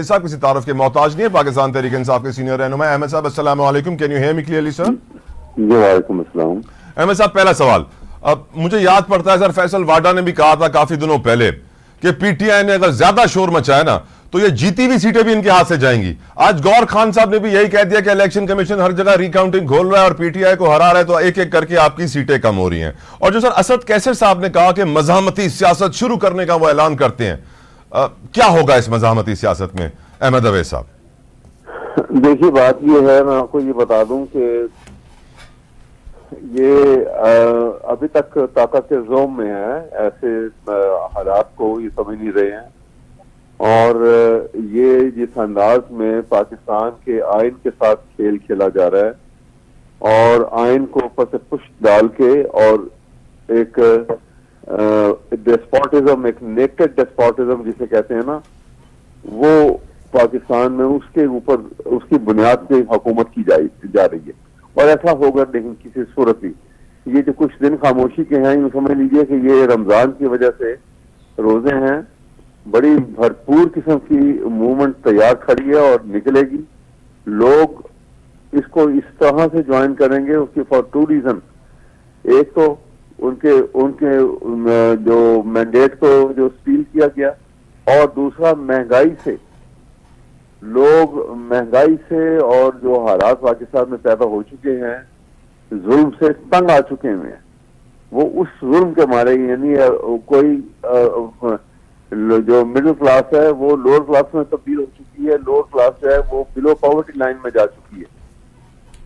साहब किसी तारुफ के मोहताज नहीं है। पाकिस्तान तहरीक इंसाफ के सीनियर रहनुमा अहमद साहब, अस्सलाम वालेकुम। Can you hear me clearly sir? जी वालेकुम अस्सलाम। अहमद साहब, पहला सवाल, अब मुझे याद पड़ता है सर, फैसल वाडा ने भी कहा था काफी दिनों पहले कि पीटीआई ने अगर ज्यादा शोर मचाया ना तो ये जीती हुई सीटें भी इनके हाथ से जाएंगी। आज गौर खान साहब ने भी यही कह दिया कि इलेक्शन कमीशन हर जगह रिकाउंटिंग खोल रहा है और पीटीआई को हरा रहा है, तो एक एक करके आपकी सीटें कम हो रही हैं। और जो सर असद कैसर साहब ने कहा कि मज़ाहमती सियासत शुरू करने का वो ऐलान करते हैं, क्या होगा इस मज़ाहमती सियासत में अहमद अवैस साहब? देखिए, बात ये है, मैं आपको ये बता दूं कि ये अभी तक ताकत के जोम में है। ऐसे हालात को ये समझ नहीं रहे हैं और ये जिस अंदाज में पाकिस्तान के आइन के साथ खेल खेला जा रहा है और आइन को ऊपर से पुश डाल के और एक डेस्पोटिज्म, एक नेकेड डेस्पोटिज्म जिसे कहते हैं ना, वो पाकिस्तान में उसके ऊपर उसकी बुनियाद पे हुकूमत की जा रही है। और ऐसा होगा नहीं किसी सूरत भी। ये जो कुछ दिन खामोशी के हैं, यूं समझ लीजिए कि ये रमजान की वजह से रोजे हैं, बड़ी भरपूर किस्म की मूवमेंट तैयार खड़ी है और निकलेगी। लोग इसको इस तरह से ज्वाइन करेंगे, उसकी फॉर टू रीजन। एक तो उनके जो मैंडेट को जो स्टील किया गया, और दूसरा महंगाई से, लोग महंगाई से और जो हालात पाकिस्तान में पैदा हो चुके हैं, जुल्म से तंग आ चुके हैं। वो उस जुल्म के मारे, यानी कोई जो मिडिल क्लास है वो लोअर क्लास में तब्दील हो चुकी है, लोअर क्लास जो है वो बिलो पॉवर्टी लाइन में जा चुकी है।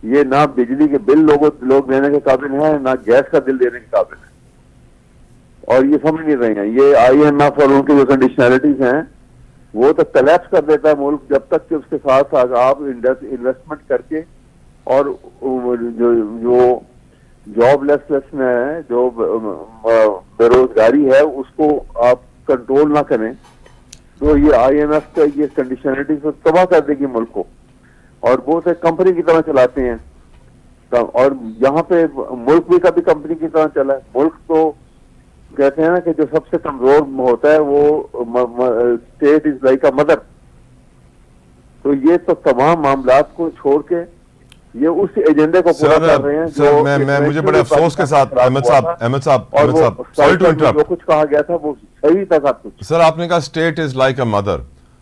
ये ना बिजली के बिल लोग देने के काबिल हैं, ना गैस का बिल देने के काबिल है, और ये समझ नहीं रहे हैं। ये IMF और उनकी जो कंडीशनलिटीज हैं वो तो कलेप्स कर देता है मुल्क, जब तक कि उसके साथ आप इन्वेस्टमेंट करके और जो जॉबलेसनेस में है, जो बेरोजगारी है, उसको आप कंट्रोल ना करें तो ये IMF का ये कंडीशनलिटी से तबाह कर देगी मुल्क को। और वो तो कंपनी की तरह चलाते हैं, और यहाँ पे मुल्क भी कभी कंपनी की तरह चला है। मुल्क तो कहते हैं ना कि जो सबसे कमजोर होता है वो state is like a mother. तो ये तो तमाम मामलात को छोड़ के ये उस एजेंडे को पूरा कर रहे हैं। सर, मैं मुझे बड़े अफसोस के साथ अहमद साहब सॉरी टू इंटरप्ट, जो कुछ कहा गया था वो सही था सब कुछ। सर, आपने कहा state is like a mother.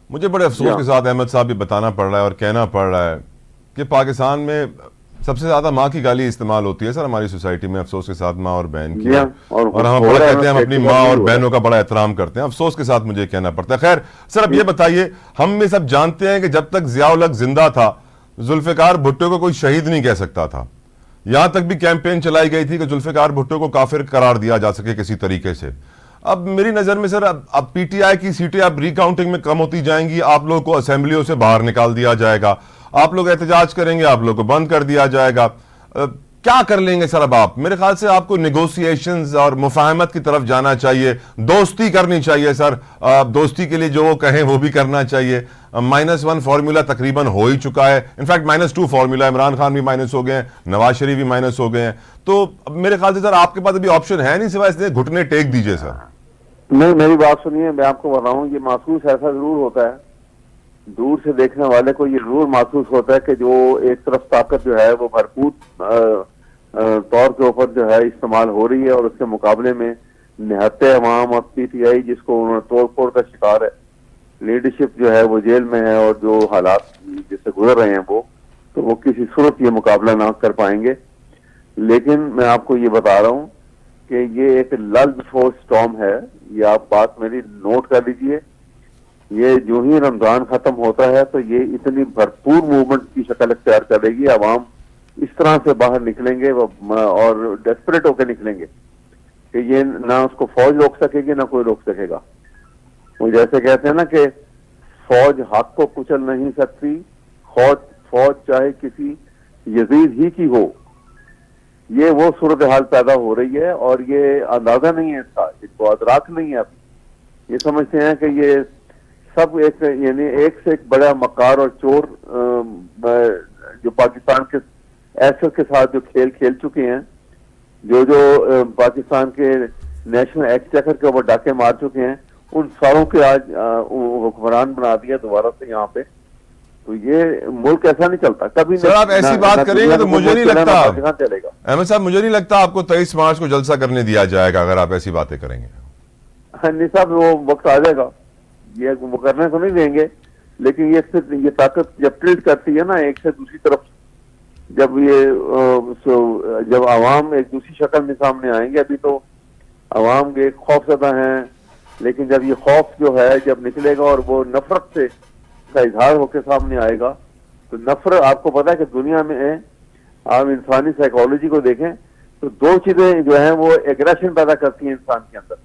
मुझे बड़े अफसोस के साथ अहमद साहब भी बताना पड़ रहा है और कहना पड़ रहा है कि पाकिस्तान में सबसे ज्यादा माँ की गाली इस्तेमाल होती है सर हमारी सोसाइटी में, अफसोस के साथ, माँ और बहन की। और हम बड़ा कहते हैं, हम अपनी माँ और बहनों का बड़ा एहतराम करते हैं, अफसोस के साथ मुझे कहना पड़ता है। खैर सर, अब ये बताइए, हम में सब जानते हैं कि जब तक जियाउल हक जिंदा था, जुल्फिकार भुट्टो को कोई शहीद नहीं कह सकता था। यहां तक भी कैंपेन चलाई गई थी कि जुल्फिकार भुट्टो को काफिर करार दिया जा सके किसी तरीके से। अब मेरी नजर में सर, अब पीटीआई की सीटें अब रिकाउंटिंग में कम होती जाएंगी, आप लोगों को असेंबलियों से बाहर निकाल दिया जाएगा, आप लोग एहतजाज करेंगे, आप लोग को बंद कर दिया जाएगा। क्या कर लेंगे सर अब आप? मेरे ख्याल से आपको निगोशिएशंस और मुफाहमत की तरफ जाना चाहिए, दोस्ती करनी चाहिए सर। दोस्ती के लिए जो वो कहें वो भी करना चाहिए। -1 फॉर्मूला तकरीबन हो ही चुका है, इनफैक्ट -2 फॉर्मूला, इमरान खान भी माइनस हो गए हैं, नवाज शरीफ भी माइनस हो गए हैं। तो मेरे ख्याल से सर आपके पास अभी ऑप्शन है नहीं सिवाय इसलिए घुटने टेक दीजिए सर। नहीं, मेरी बात सुनिए, मैं आपको बताऊं, ये महसूस ऐसा जरूर होता है, दूर से देखने वाले को ये जरूर महसूस होता है कि जो एक तरफ ताकत जो है वो भरपूर तौर के ऊपर जो है इस्तेमाल हो रही है, और उसके मुकाबले में निहत्ते अवाम और पीटीआई जिसको उन्होंने तोड़ फोड़ का शिकार है, लीडरशिप जो है वो जेल में है, और जो हालात जिससे गुजर रहे हैं वो किसी सूरत ये मुकाबला ना कर पाएंगे। लेकिन मैं आपको ये बता रहा हूँ कि ये एक लल बिफोर स्टॉर्म है। ये आप बात मेरी नोट कर लीजिए। ये जो ही रमजान खत्म होता है तो ये इतनी भरपूर मूवमेंट की शक्ल अख्तियार करेगी, अवाम इस तरह से बाहर निकलेंगे और डेस्परेट होकर निकलेंगे कि ये ना उसको फौज रोक सकेगी ना कोई रोक सकेगा। वो जैसे कहते हैं ना कि फौज हक को कुचल नहीं सकती, फौज चाहे किसी यजीद ही की हो। ये वो सूरत हाल पैदा हो रही है, और ये अंदाजा नहीं है इसका, इनको अदराक नहीं है। अब ये समझते हैं कि ये सब यानी एक से एक बड़ा मकार और चोर जो पाकिस्तान के एसेट के साथ जो खेल चुके हैं, जो पाकिस्तान के नेशनल एक्सचेकर के ऊपर डाके मार चुके हैं, उन सारों के आज हुक्मरान बना दिया दोबारा से यहाँ पे। तो ये मुल्क ऐसा नहीं चलता कभी। सर आप ऐसी बात करेंगे तो मुझे नहीं लगता चलेगा। अहमद साहब, मुझे नहीं लगता आपको 23 मार्च को जलसा करने दिया जाएगा अगर आप ऐसी बातें करेंगे। नहीं साहब, वो वक्त आ जाएगा, ये वो करने को नहीं देंगे। लेकिन ये ताकत जब टिल्ट करती है ना एक से दूसरी तरफ, जब आवाम एक दूसरी शक्ल में सामने आएंगे, अभी तो आवाम के खौफजदा हैं, लेकिन जब ये खौफ जो है जब निकलेगा और वो नफरत से का इजहार होकर सामने आएगा, तो नफरत, आपको पता है कि दुनिया में आप इंसानी साइकोलॉजी को देखें तो दो चीजें जो है वो एग्रेशन पैदा करती हैं इंसान के अंदर।